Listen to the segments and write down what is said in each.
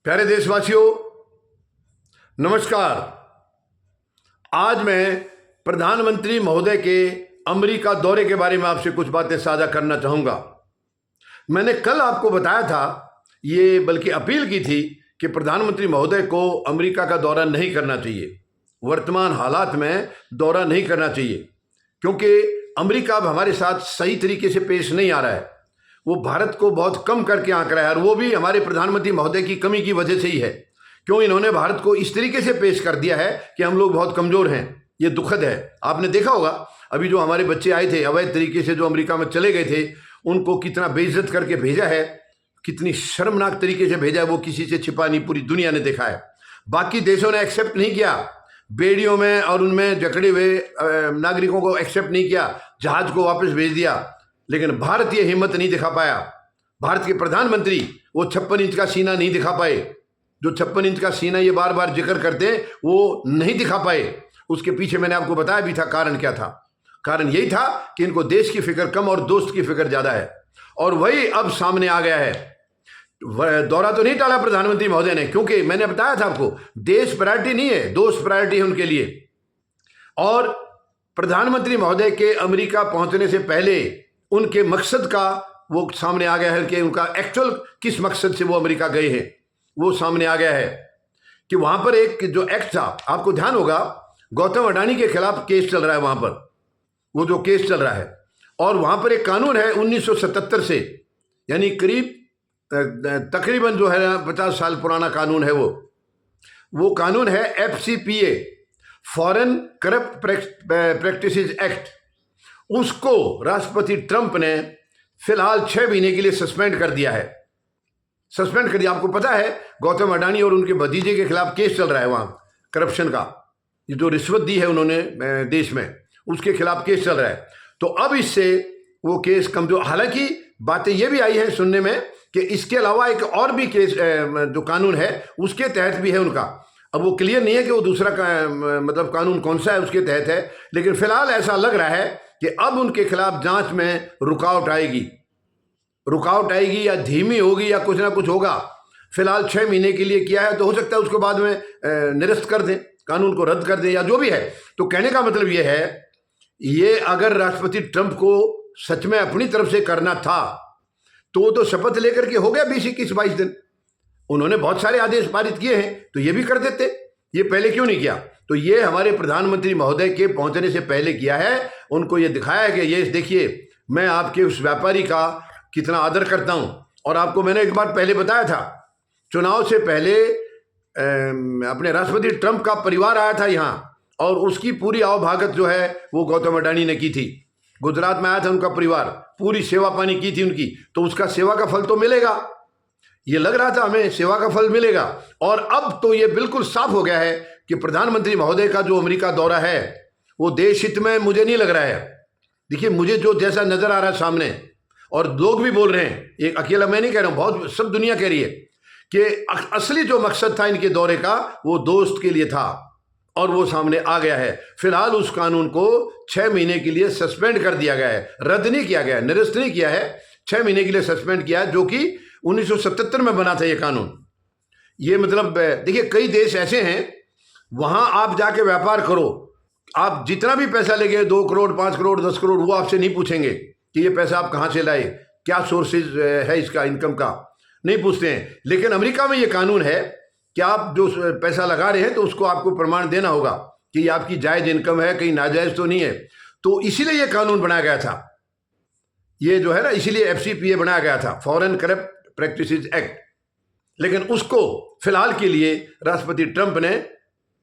प्यारे देशवासियों, नमस्कार। आज मैं प्रधानमंत्री महोदय के अमेरिका दौरे के बारे में आपसे कुछ बातें साझा करना चाहूँगा। मैंने कल आपको बताया था, ये बल्कि अपील की थी कि प्रधानमंत्री महोदय को अमेरिका का दौरा नहीं करना चाहिए, वर्तमान हालात में दौरा नहीं करना चाहिए, क्योंकि अमेरिका अब हमारे साथ सही तरीके से पेश नहीं आ रहा है। वो भारत को बहुत कम करके आंक रहा है, और वो भी हमारे प्रधानमंत्री महोदय की कमी की वजह से ही है। क्यों इन्होंने भारत को इस तरीके से पेश कर दिया है कि हम लोग बहुत कमज़ोर हैं। ये दुखद है। आपने देखा होगा अभी जो हमारे बच्चे आए थे अवैध तरीके से, जो अमेरिका में चले गए थे, उनको कितना बेइज्जत करके भेजा है, कितनी शर्मनाक तरीके से भेजा है। वो किसी से छिपा नहीं, पूरी दुनिया ने देखा है। बाकी देशों ने एक्सेप्ट नहीं किया, बेड़ियों में और उनमें जकड़े हुए नागरिकों को एक्सेप्ट नहीं किया, जहाज को वापस भेज दिया। लेकिन भारत ये हिम्मत नहीं दिखा पाया। भारत के प्रधानमंत्री वो 56 इंच का सीना नहीं दिखा पाए। जो 56 इंच का सीना ये बार बार जिक्र करते हैं, वो नहीं दिखा पाए। उसके पीछे मैंने आपको बताया भी था कारण क्या था। कारण यही था कि इनको देश की फिक्र कम और दोस्त की फिक्र ज़्यादा है, और वही अब सामने आ गया है। दौरा तो नहीं टाला प्रधानमंत्री महोदय ने, क्योंकि मैंने बताया था आपको, देश प्रायोरिटी नहीं है, दोस्त प्रायोरिटी है उनके लिए। और प्रधानमंत्री महोदय के अमेरिका पहुंचने से पहले उनके मकसद का वो सामने आ गया है कि उनका एक्चुअल किस मकसद से वो अमेरिका गए हैं, वो सामने आ गया है। कि वहां पर एक जो एक्ट था, आपको ध्यान होगा, गौतम अडानी के खिलाफ केस चल रहा है वहां पर, वो जो केस चल रहा है। और वहां पर एक कानून है 1977 से, यानी करीब तकरीबन जो है 50 साल पुराना कानून है। वो कानून है FCPA, foreign corrupt practices act. उसको राष्ट्रपति ट्रंप ने फिलहाल 6 महीने के लिए सस्पेंड कर दिया है। सस्पेंड कर दिया। आपको पता है गौतम अडानी और उनके भतीजे के खिलाफ केस चल रहा है वहां, करप्शन का, ये जो रिश्वत दी है उन्होंने देश में, उसके खिलाफ केस चल रहा है। तो अब इससे वो केस कमजोर। हालांकि बातें ये भी आई है सुनने में कि इसके अलावा एक और भी केस जो कानून है उसके तहत भी है उनका। अब वो क्लियर नहीं है कि वो दूसरा मतलब कानून कौन सा है उसके तहत है, लेकिन फिलहाल ऐसा लग रहा है कि अब उनके खिलाफ जांच में रुकावट आएगी या धीमी होगी या कुछ ना कुछ होगा। फिलहाल 6 महीने के लिए किया है, तो हो सकता है उसके बाद में निरस्त कर दें, कानून को रद्द कर दें या जो भी है। तो कहने का मतलब ये है, ये अगर राष्ट्रपति ट्रंप को सच में अपनी तरफ से करना था तो वो तो शपथ लेकर के हो गया 20, 21, 22 दिन। उन्होंने बहुत सारे आदेश पारित किए हैं, तो ये भी कर देते। ये पहले क्यों नहीं किया? तो ये हमारे प्रधानमंत्री महोदय के पहुंचने से पहले किया है। उनको ये दिखाया कि ये देखिए, मैं आपके उस व्यापारी का कितना आदर करता हूं। और आपको मैंने एक बार पहले बताया था, चुनाव से पहले अपने राष्ट्रपति ट्रंप का परिवार आया था यहाँ, और उसकी पूरी आवभागत जो है वो गौतम अडानी ने की थी। गुजरात में आया था उनका परिवार, पूरी सेवा पानी की थी उनकी। तो उसका सेवा का फल तो मिलेगा, ये लग रहा था हमें, सेवा का फल मिलेगा। और अब तो ये बिल्कुल साफ हो गया है कि प्रधानमंत्री महोदय का जो अमेरिका दौरा है वो देश हित में मुझे नहीं लग रहा है। देखिए, मुझे जो जैसा नजर आ रहा है सामने, और लोग भी बोल रहे हैं, एक अकेला मैं नहीं कह रहा हूं, बहुत सब दुनिया कह रही है कि असली जो मकसद था इनके दौरे का वो दोस्त के लिए था, और वो सामने आ गया है। फिलहाल उस कानून को 6 महीने के लिए सस्पेंड कर दिया गया है, रद्द नहीं किया गया, निरस्त नहीं किया है, 6 महीने के लिए सस्पेंड किया है, जो कि 1977 में बना था ये कानून। ये मतलब देखिए, कई देश ऐसे हैं वहां आप जाके व्यापार करो, आप जितना भी पैसा लेंगे, 2 करोड़, 5 करोड़, 10 करोड़, वो आपसे नहीं पूछेंगे कि ये पैसा आप कहां से लाए, क्या सोर्सेज है इसका, इनकम का, नहीं पूछते हैं। लेकिन अमेरिका में ये कानून है कि आप जो पैसा लगा रहे हैं तो उसको आपको प्रमाण देना होगा कि ये आपकी जायज इनकम है, कहीं नाजायज तो नहीं है। तो इसीलिए ये कानून बनाया गया था, ये जो है ना, इसीलिए FCPA बनाया गया था, फॉरेन करप्ट प्रैक्टिसेस एक्ट। लेकिन उसको फिलहाल के लिए राष्ट्रपति ट्रंप ने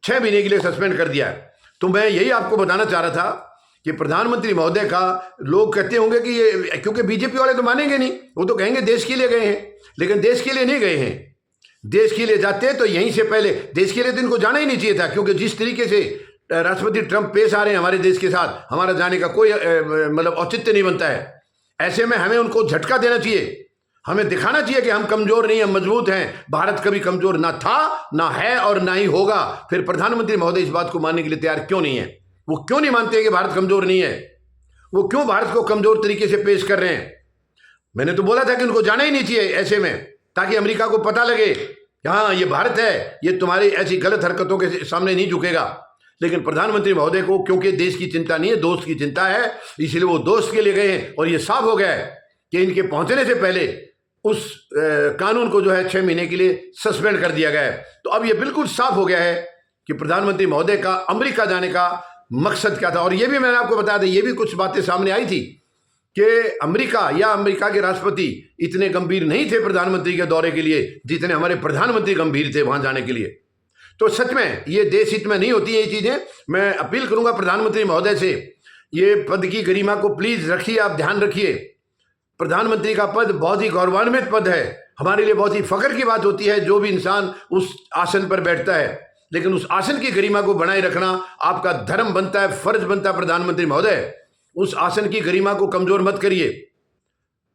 6 महीने के लिए सस्पेंड कर दिया है। तो मैं यही आपको बताना चाह रहा था कि प्रधानमंत्री महोदय का, लोग कहते होंगे कि ये, क्योंकि बीजेपी वाले तो मानेंगे नहीं, वो तो कहेंगे देश के लिए गए हैं, लेकिन देश के लिए नहीं गए हैं। देश के लिए जाते तो यहीं से पहले, देश के लिए तो इनको जाना ही नहीं चाहिए था, क्योंकि जिस तरीके से राष्ट्रपति ट्रंप पेश आ रहे हैं हमारे देश के साथ, हमारा जाने का कोई मतलब औचित्य नहीं बनता है। ऐसे में हमें उनको झटका देना चाहिए, हमें दिखाना चाहिए कि हम कमजोर नहीं, हम मजबूत हैं। भारत कभी कमजोर ना था, ना है और ना ही होगा। फिर प्रधानमंत्री महोदय इस बात को मानने के लिए तैयार क्यों नहीं है? वो क्यों नहीं मानते कि भारत कमजोर नहीं है? वो क्यों भारत को कमजोर तरीके से पेश कर रहे हैं? मैंने तो बोला था कि उनको जाना ही नहीं चाहिए ऐसे में, ताकि अमेरिका को पता लगे हाँ ये भारत है, ये तुम्हारी ऐसी गलत हरकतों के सामने नहीं झुकेगा। लेकिन प्रधानमंत्री महोदय को क्योंकि देश की चिंता नहीं है, दोस्त की चिंता है, इसलिए वो दोस्त के लिए गए हैं। और ये साफ हो गया है कि इनके पहुंचने से पहले उस कानून को जो है 6 महीने के लिए सस्पेंड कर दिया गया है। तो अब ये बिल्कुल साफ हो गया है कि प्रधानमंत्री महोदय का अमेरिका जाने का मकसद क्या था। और ये भी मैंने आपको बताया था, ये भी कुछ बातें सामने आई थी कि अमेरिका या अमेरिका के राष्ट्रपति इतने गंभीर नहीं थे प्रधानमंत्री के दौरे के लिए जितने हमारे प्रधानमंत्री गंभीर थे वहां जाने के लिए। तो सच में ये देश हित में नहीं होती ये चीजें। मैं अपील करूंगा प्रधानमंत्री महोदय से, ये पद की गरिमा को प्लीज रखिए, आप ध्यान रखिए। प्रधानमंत्री का पद बहुत ही गौरवान्वित पद है, हमारे लिए बहुत ही फख्र की बात होती है जो भी इंसान उस आसन पर बैठता है। लेकिन उस आसन की गरिमा को बनाए रखना आपका धर्म बनता है, फर्ज बनता है। प्रधानमंत्री महोदय, उस आसन की गरिमा को कमजोर मत करिए।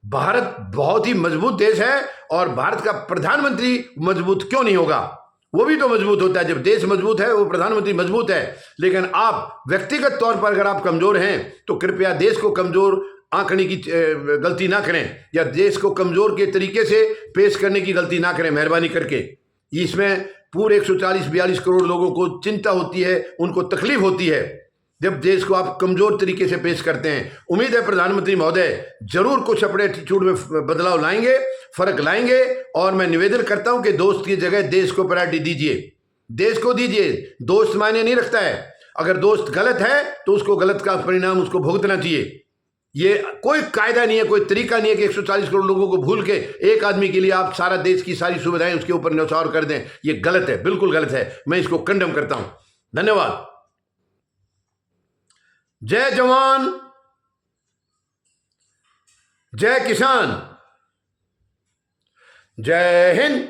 भारत बहुत ही मजबूत देश है और भारत का प्रधानमंत्री मजबूत क्यों नहीं होगा? वो भी तो मजबूत होता है। जब देश मजबूत है वो प्रधानमंत्री मजबूत है। लेकिन आप व्यक्तिगत तौर पर अगर आप कमजोर हैं तो कृपया देश को कमजोर आंकने की गलती ना करें, या देश को कमजोर के तरीके से पेश करने की गलती ना करें मेहरबानी करके। इसमें पूरे 140-42 करोड़ लोगों को चिंता होती है, उनको तकलीफ होती है जब देश को आप कमजोर तरीके से पेश करते हैं। उम्मीद है प्रधानमंत्री महोदय जरूर कुछ अपने एटीट्यूड में बदलाव लाएंगे, फर्क लाएंगे। और मैं निवेदन करता हूं कि दोस्त की जगह देश को प्रायोरिटी दीजिए, देश को दीजिए। दोस्त मायने नहीं रखता है, अगर दोस्त गलत है तो उसको गलत का परिणाम उसको भुगतना चाहिए। ये कोई कायदा नहीं है, कोई तरीका नहीं है कि 140 करोड़ लोगों को भूल के एक आदमी के लिए आप सारा देश की सारी सुविधाएं उसके ऊपर न्यौछावर कर दें। ये गलत है, बिल्कुल गलत है। मैं इसको कंडेम करता हूं। धन्यवाद। जय जवान, जय किसान, जय हिंद।